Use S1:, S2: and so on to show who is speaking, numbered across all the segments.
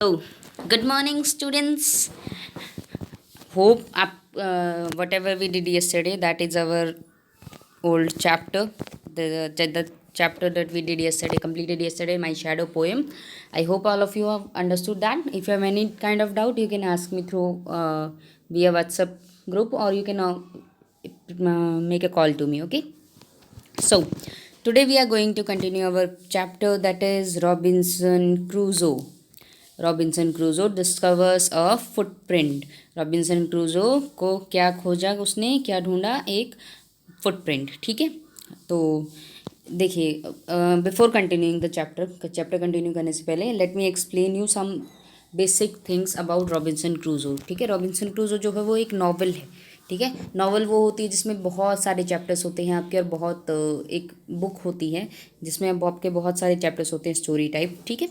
S1: So, good morning, students. Hope whatever we did yesterday, that is our old chapter. The chapter that we did yesterday, completed yesterday, my shadow poem. I hope all of you have understood that. If you have any kind of doubt, you can ask me through via WhatsApp group, or you can make a call to me. Okay. So, today we are going to continue our chapter, that is Robinson Crusoe. Robinson क्रूजो discovers अ footprint. Robinson क्रूजो को क्या खोजा उसने, क्या ढूंढा, एक footprint. ठीक है, तो देखिए, before continuing the chapter continue करने से पहले let me explain you some basic things about Robinson Crusoe. ठीक है, रॉबिन्सन क्रूजो जो है वो एक नॉवल है। ठीक है, नॉवल वो होती है जिसमें बहुत सारे चैप्टर्स होते हैं आपके, और बहुत एक बुक होती है जिसमें अब आपके बहुत सारे चैप्टर्स होते हैं, स्टोरी टाइप। ठीक है,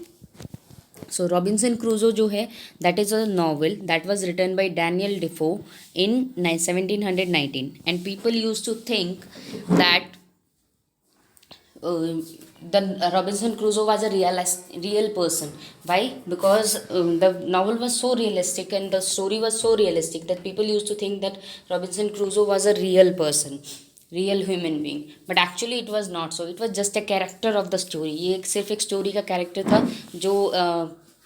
S1: सो रॉबिन्सन क्रूजो जो है that is a novel that was written by Daniel Defoe in 1719, and people use to think that the Robinson Crusoe was a real person. Why? Because the novel was so realistic and the story was so realistic that people used to think that Robinson Crusoe was a real person, real human being. But actually it was not so. It was just a character of the story. ये सिर्फ एक story का character था जो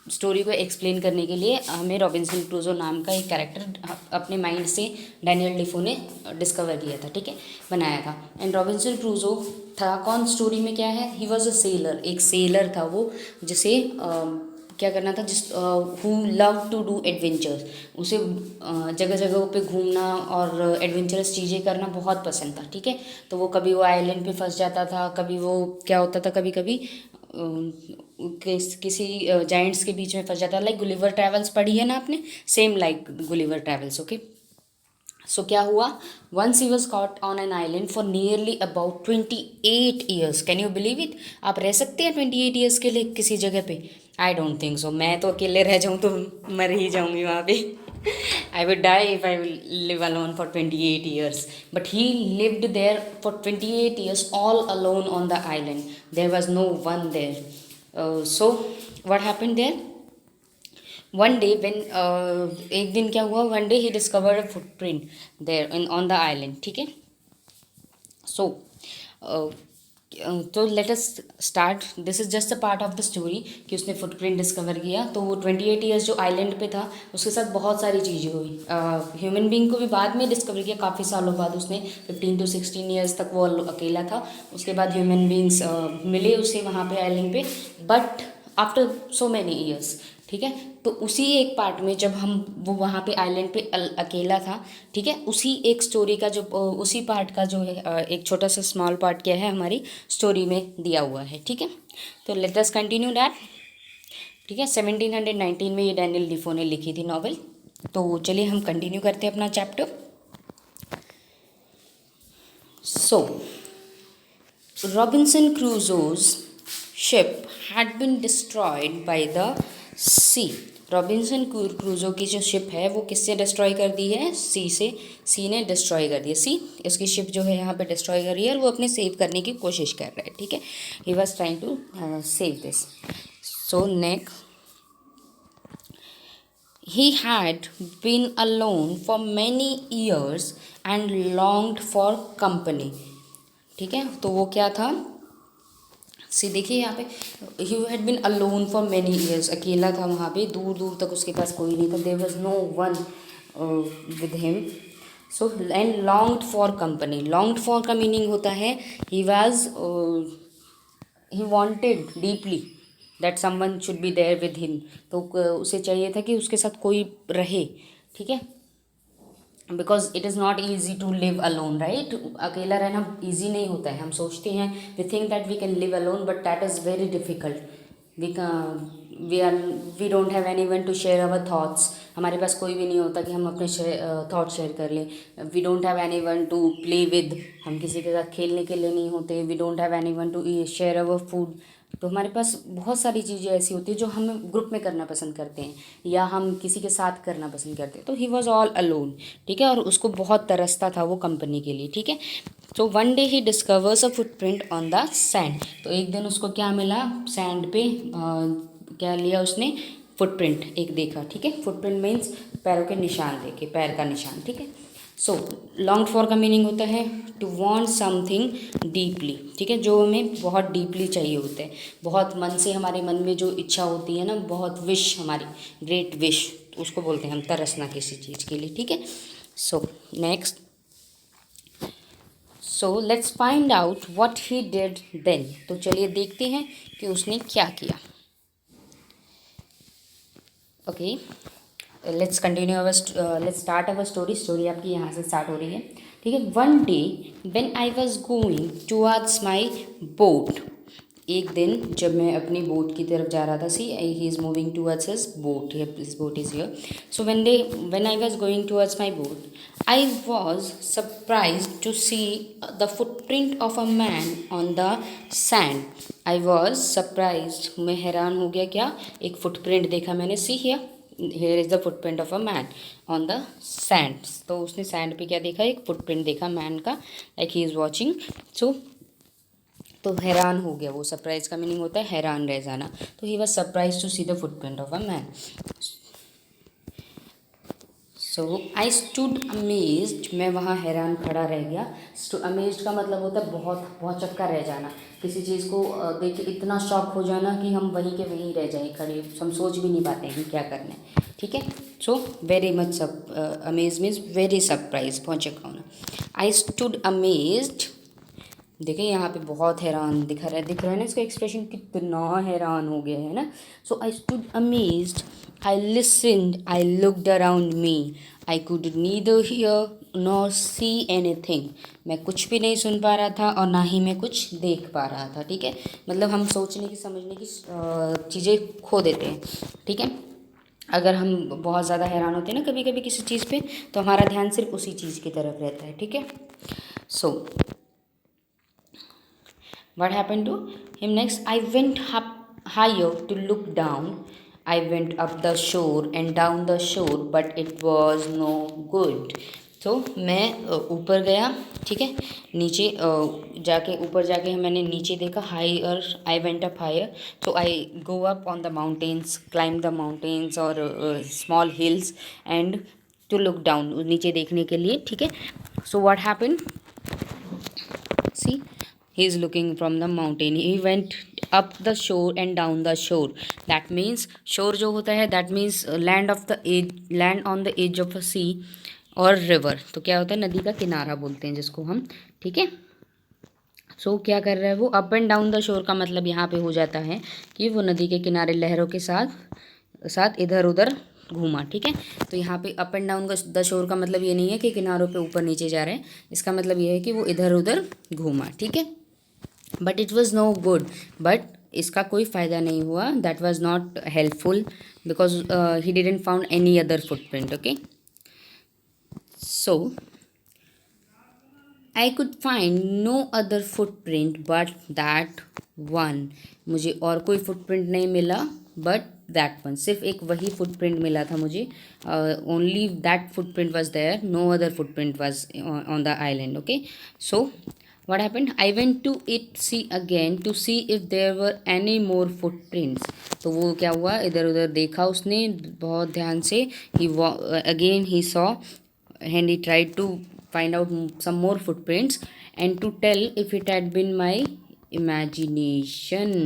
S1: story को explain करने के लिए हमें रॉबिन्सन क्रूजो नाम का एक कैरेक्टर अपने माइंड से डैनियल डिफो ने डिस्कवर किया था। ठीक है, बनाया था। एंड रॉबिन्सन क्रूजो था कौन स्टोरी में, क्या है, ही वॉज अ सेलर। एक सेलर था वो, जिसे क्या करना था, जिस who love to do adventures. उसे जगह जगहों पे घूमना और एडवेंचरस चीज़ें करना बहुत पसंद था। ठीक है, तो वो कभी वो आइलैंड पे फंस जाता था, कभी वो क्या होता था, कभी कभी किसी जाइंट्स के बीच में फंस जाता, लाइक गुलिवर ट्रैवल्स पढ़ी है ना आपने, same like Gulliver travels. Okay, so क्या हुआ, once he was caught on an island for nearly about 28 years. Can you believe it? आप रह सकते हैं 28 ईयर्स के लिए किसी जगह पे? I don't think so. मैं तो अकेले रह जाऊँ तो मर ही जाऊँगी वहाँ पे। I would die if I will live alone for 28 years. But he lived there for 28 years all alone on the island. There was no one there. So what happened there? One day when एक दिन क्या हुआ, one day he discovered a footprint there on the island. ठीक है, so तो let us start, this is just a part of the story कि उसने footprint discover किया। तो वो 28 ईयर्स जो आइलैंड पे था उसके साथ बहुत सारी चीज़ें हुई। ह्यूमन बींग को भी बाद में डिस्कवर किया, काफ़ी सालों बाद। उसने 15 to 16 ईयर्स तक वो अकेला था। उसके बाद ह्यूमन बींग्स मिले उसे वहाँ पे आइलैंड पे, but after so many years. ठीक है, तो उसी एक पार्ट में जब वो वहाँ पे आइलैंड पे अकेला था, ठीक है, उसी एक स्टोरी का जो उसी पार्ट का जो है एक छोटा सा स्मॉल पार्ट क्या है हमारी स्टोरी में दिया हुआ है। ठीक है, तो लेट अस कंटिन्यू दैट। ठीक है, 1719 में ये डैनियल डिफो ने लिखी थी नॉवल। तो चलिए हम कंटिन्यू करते हैं अपना chapter. So Robinson Crusoe's ship had been destroyed by the sea. Robinson Crusoe की जो शिप है वो किससे डिस्ट्रॉय कर दी है? सी से। सी ने डिस्ट्रॉय कर दी है। सी इसकी शिप जो है यहाँ पे डिस्ट्रॉय कर रही है और वो अपने सेव करने की कोशिश कर रहा है। ठीक है, he was trying to save this. So next, he had been alone for many years and longed for company. ठीक है, तो वो क्या था, सी देखिए यहाँ पे, he had been alone for many years, अकेला था वहाँ पे, दूर दूर तक उसके पास कोई नहीं था। There was no one with him. So and longed for company. Longed for का मीनिंग होता है he wanted deeply that someone should be there with him. तो उसे चाहिए था कि उसके साथ कोई रहे। ठीक है, because it is not easy to live alone, right. अकेला रहना ईजी नहीं होता है। हम सोचते हैं, we think that we can live alone, but that is very difficult. We don't have any one to share our thoughts. हमारे पास कोई भी नहीं होता कि हम अपने थाट्स शेयर कर लें। We don't have any one to play with. हम किसी के साथ खेलने के लिए नहीं होते। We don't have any one to share our food. तो हमारे पास बहुत सारी चीज़ें ऐसी होती हैं जो हम ग्रुप में करना पसंद करते हैं या हम किसी के साथ करना पसंद करते हैं। तो ही वॉज ऑल अलोन। ठीक है, और उसको बहुत तरसता था वो कंपनी के लिए। ठीक है, तो one day he discovers a footprint on the sand. तो एक दिन उसको क्या मिला, सैंड पे क्या लिया उसने, फुटप्रिंट एक देखा, ठीक है। फुटप्रिंट मीन्स पैरों के निशान देखे, पैर का निशान, ठीक है। सो लॉन्ग फॉर का मीनिंग होता है टू वांट समथिंग डीपली, ठीक है, जो हमें बहुत डीपली चाहिए होता है, बहुत मन से हमारे मन में जो इच्छा होती है ना, बहुत विश, हमारी ग्रेट विश, उसको बोलते हैं हम तरसना किसी चीज़ के लिए, ठीक है। So next, so let's find out what he did then. तो चलिए देखते हैं कि उसने क्या किया। Okay, let's continue our let's start our story आपकी यहाँ से स्टार्ट हो रही है, ठीक है। One day when I was going towards my boat, एक दिन जब मैं अपनी बोट की तरफ जा रहा था, see he is moving towards his boat, his boat is here. So when I was going towards my boat, I was surprised to see the footprint of a man on the sand. I was surprised, मैं हैरान हो गया, क्या, एक footprint देखा मैंने, सी here is the footprint of a man on the sand. तो उसने सैंड पे क्या देखा, एक फुटप्रिंट देखा मैन का, like he is watching. So तो हैरान हो गया वो, सरप्राइज का मीनिंग होता है हैरान रह जाना, तो he was surprise to see the footprint of a man. So I stood amazed, मैं वहाँ हैरान खड़ा रह गया। अमेज्ड का मतलब होता है बहुत बहुत चक्का रह जाना, किसी चीज़ को देख के इतना शॉक हो जाना कि हम वहीं के वहीं रह जाए खड़े, हम सोच भी नहीं पाते हैं कि क्या करना है, ठीक है। So very much amaze means very surprise, बहुत चक्का होना। आई स्टूड अमेज्ड, देखिए यहाँ पे बहुत हैरान दिख रहा है ना, इसका एक्सप्रेशन कितना हैरान हो गया है ना। So I stood amazed, I listened, I looked around me, I could neither hear nor see anything, मैं कुछ भी नहीं सुन पा रहा था और ना ही मैं कुछ देख पा रहा था, ठीक है। मतलब हम सोचने की समझने की चीज़ें खो देते हैं, ठीक है। अगर हम बहुत ज़्यादा हैरान होते हैं ना कभी कभी किसी चीज़ पे, तो हमारा ध्यान सिर्फ उसी चीज़ की तरफ रहता है, ठीक है। सो what happened to him next? I went up higher to look down. I went up the shore and down the shore, but it was no good. तो मैं ऊपर गया, ठीक है, नीचे जाके ऊपर जाके मैंने नीचे देखा, higher, I went up higher, so I go up on the mountains, climb the mountains और small hills and to look down, नीचे देखने के लिए, ठीक है। So what happen, see he is looking from the mountain, he went up the shore and down the shore, that means shore जो होता है that means land of the edge, land on the edge of a sea और river, तो क्या होता है, नदी का किनारा बोलते हैं जिसको हम, ठीक है। सो क्या कर रहा है वो, up and down the shore का मतलब यहाँ पे हो जाता है कि वो नदी के किनारे लहरों के साथ साथ इधर उधर घूमा, ठीक है। तो यहाँ पे up and down the shore का मतलब ये नहीं है कि किनारों पे ऊपर नीचे जा रहे हैं, इसका मतलब ये है कि वो इधर उधर घूमा, ठीक है। But it was no good, but इसका कोई फ़ायदा नहीं हुआ, that was not helpful because he didn't found any other footprint, okay. So I could find no other footprint but that one, मुझे और कोई फुटप्रिंट नहीं मिला बट दैट वन, सिर्फ एक वही फुटप्रिंट मिला था मुझे, only that footprint was there, no other footprint was on the island, okay. So what happened, I went to it see again to see if there were any more footprints, तो वो क्या हुआ, इधर उधर देखा उसने बहुत ध्यान से, he again he saw and he tried to find out some more footprints and to tell if it had been my imagination,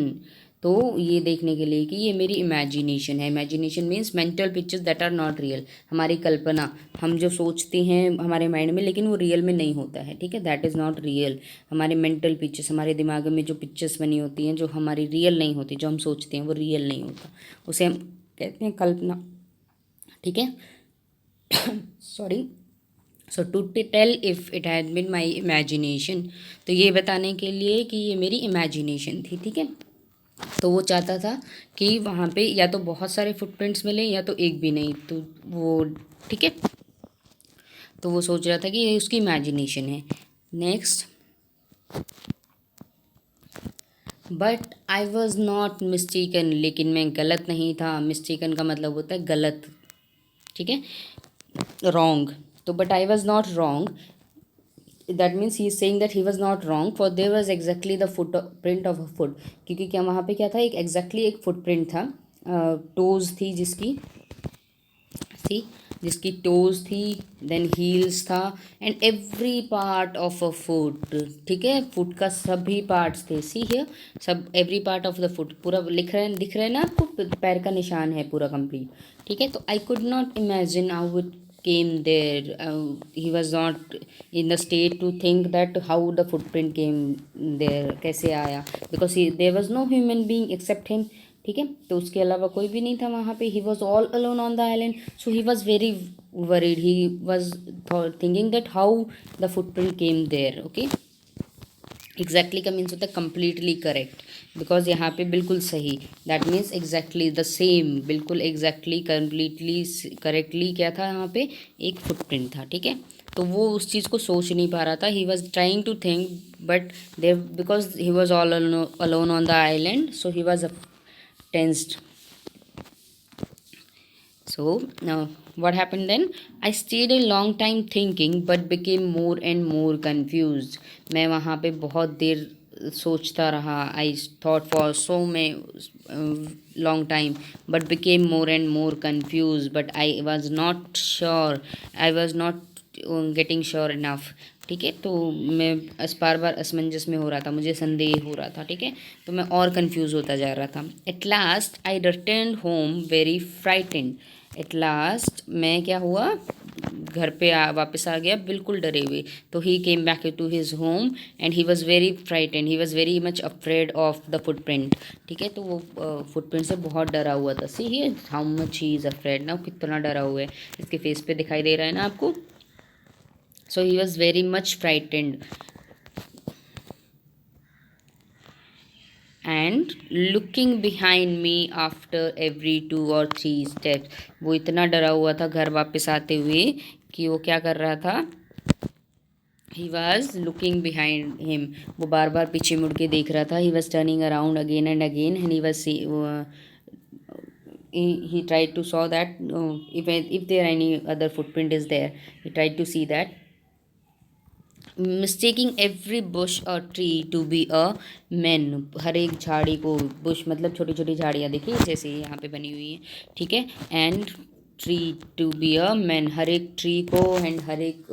S1: तो ये देखने के लिए कि ये मेरी इमेजिनेशन है, imagination means mental pictures that are not real, हमारी कल्पना, हम जो सोचते हैं हमारे माइंड में लेकिन वो रियल में नहीं होता है, ठीक है, दैट इज़ नॉट रियल, हमारे मेंटल पिक्चर्स, हमारे दिमाग में जो पिक्चर्स बनी होती हैं जो हमारी रियल नहीं होती, जो हम सोचते हैं वो रियल नहीं होता, उसे हम कहते हैं कल्पना, ठीक है। Sorry, so to tell if it had been my imagination, तो ये बताने के लिए कि ये मेरी इमेजिनेशन थी, ठीक है। तो वो चाहता था कि वहाँ पे या तो बहुत सारे फुटप्रिंट्स मिले या तो एक भी नहीं, तो वो, ठीक है, तो वो सोच रहा था कि ये उसकी इमेजिनेशन है। Next, but I was not mistaken, लेकिन मैं गलत नहीं था, मिस्टेकन का मतलब होता है गलत, ठीक है, रॉन्ग, तो but I was not wrong, that means he is saying that he was not wrong for their was exactly the foot print of a foot, क्योंकि क्या वहाँ पे क्या था, एक एग्जैक्टली एक फुटप्रिंट था टोज थी जिसकी, थी जिसकी टोज थी, देन हील्स था, and every part of a foot, ठीक है, फुट का सभी पार्ट्स थे, सी हियर, सब every part of the foot, पूरा लिख रहे हैं, दिख रहे हैं ना आपको, पैर का निशान है पूरा कंप्लीट, ठीक है। तो I could not imagine how it came there. He was not in the state to think that how the footprint came there, कैसे आया, because there was no human being except him, ठीक है। तो उसके अलावा कोई भी नहीं था वहाँ पे, he was all alone on the island, so he was very worried, he was thinking that how the footprint came there, okay. Exactly का मीन्स होता है कम्प्लीटली करेक्ट, बिकॉज यहाँ पे बिल्कुल सही, that means exactly the same, बिल्कुल exactly completely correctly क्या था यहाँ पे, एक फुटप्रिंट था, ठीक है। तो वो उस चीज़ को सोच नहीं पा रहा था, he was trying to think, but there because he was all alone on the island, so he was tensed. So now what happened then? I stayed a long time thinking but became more and more confused. मैं वहाँ पे बहुत देर सोचता रहा, I thought for so long time but became more and more confused, but I was not sure, I was not getting sure enough, ठीक है। तो मैं बार बार असमंजस में हो रहा था, मुझे संदेह हो रहा था, ठीक है। तो मैं और कंफ्यूज होता जा रहा था। At last I return home very frightened, at last मैं क्या हुआ, घर पे वापस आ गया बिल्कुल डरे हुए। तो he came back to his home and he was very frightened, he was very much afraid of the footprint, ठीक है। तो वो फुटप्रिंट से बहुत डरा हुआ था। See he how much he is afraid ना, कितना डरा हुआ है, इसके फेस पे दिखाई दे रहा है ना आपको। So he was very much frightened and looking behind me after every 2 or 3 steps. वो इतना डरा हुआ था घर वापस आते हुए कि वो क्या कर रहा था, he was looking behind him, वो बार बार पीछे मुड़ के देख रहा था। He was turning around again and again and he was he tried to saw that if there any other footprint is there, he tried to see that, mistaking every bush और tree to be a man, हर एक झाड़ी को, Bush मतलब छोटी छोटी झाड़ियाँ देखिए जैसे यहाँ पे बनी हुई हैं, ठीक है, and tree to be a man, हर एक ट्री को एंड हर एक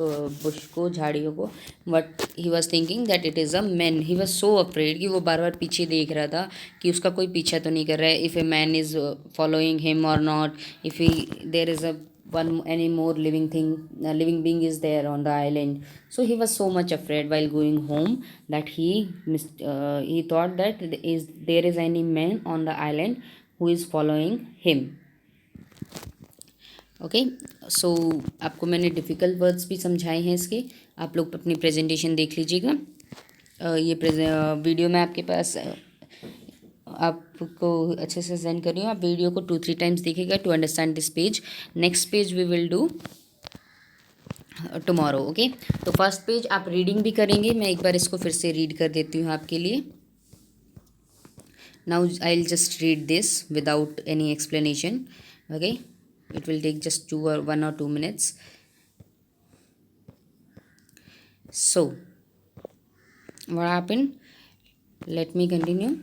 S1: बुश को, झाड़ियों को, but he was thinking that it is a man. He was so afraid कि वो बार बार पीछे देख रहा था कि उसका कोई पीछा तो नहीं कर रहा है, if a man is following him और not, if he there is a one any more living being is there on the island. So he was so much afraid while going home that he thought that there is any man on the island who is following him. Okay, so आपको मैंने difficult words भी समझाए हैं इसके, आप लोग अपनी presentation देख लीजिएगा। ये वीडियो मैं आपके पास आपको अच्छे से सेंड कर रही हूँ, आप वीडियो को 2-3 टाइम्स देखिएगा to understand this page. Next page we will do tomorrow, okay. तो फर्स्ट पेज आप रीडिंग भी करेंगे, मैं एक बार इसको फिर से रीड कर देती हूँ आपके लिए। Now I will just read this without any explanation, okay, it will take just 1 or 2 minutes. So what happened, let me continue.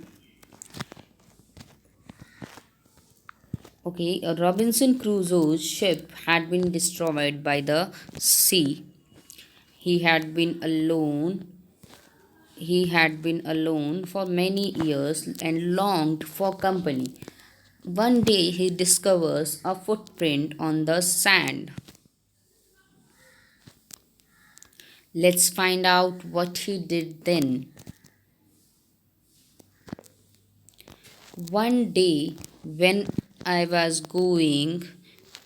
S1: Okay, Robinson Crusoe's ship had been destroyed by the sea. He had been alone. He had been alone for many years and longed for company. One day he discovers a footprint on the sand. Let's find out what he did then. One day, when I was going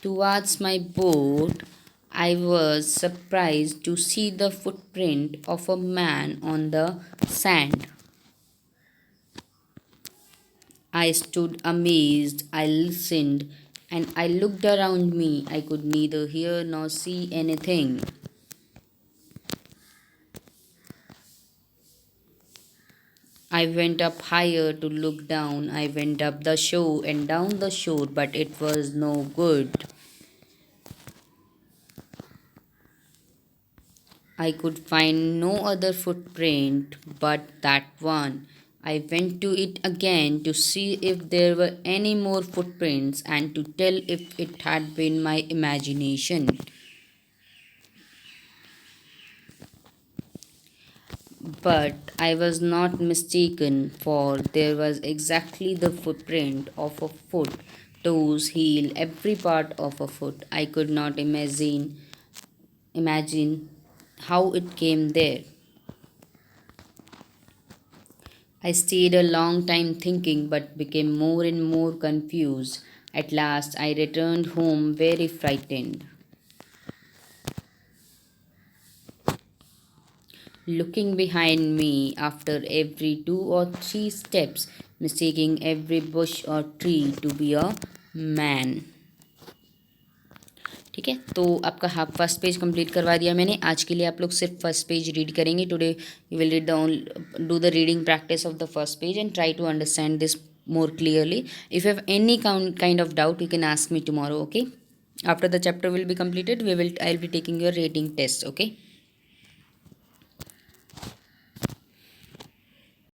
S1: towards my boat, I was surprised to see the footprint of a man on the sand. I stood amazed, I listened, and I looked around me. I could neither hear nor see anything. I went up higher to look down. I went up the shore and down the shore, but it was no good. I could find no other footprint but that one. I went to it again to see if there were any more footprints and to tell if it had been my imagination. But I was not mistaken, for there was exactly the footprint of a foot, toes, heel, every part of a foot. I could not imagine how it came there. I stayed a long time thinking but became more and more confused. At last I returned home very frightened. Looking behind me after every 2 or 3 steps, mistaking every bush or tree to be a man. ठीक है, तो आपका half first page complete करवा दिया मैंने. आज के लिए आप लोग सिर्फ फर्स्ट पेज रीड करेंगे. Today you will read the do the reading practice of the first page and try to understand this more clearly. If you have any kind of doubt, you can ask me tomorrow, okay? After the chapter will be completed, I'll be taking your rating test, okay?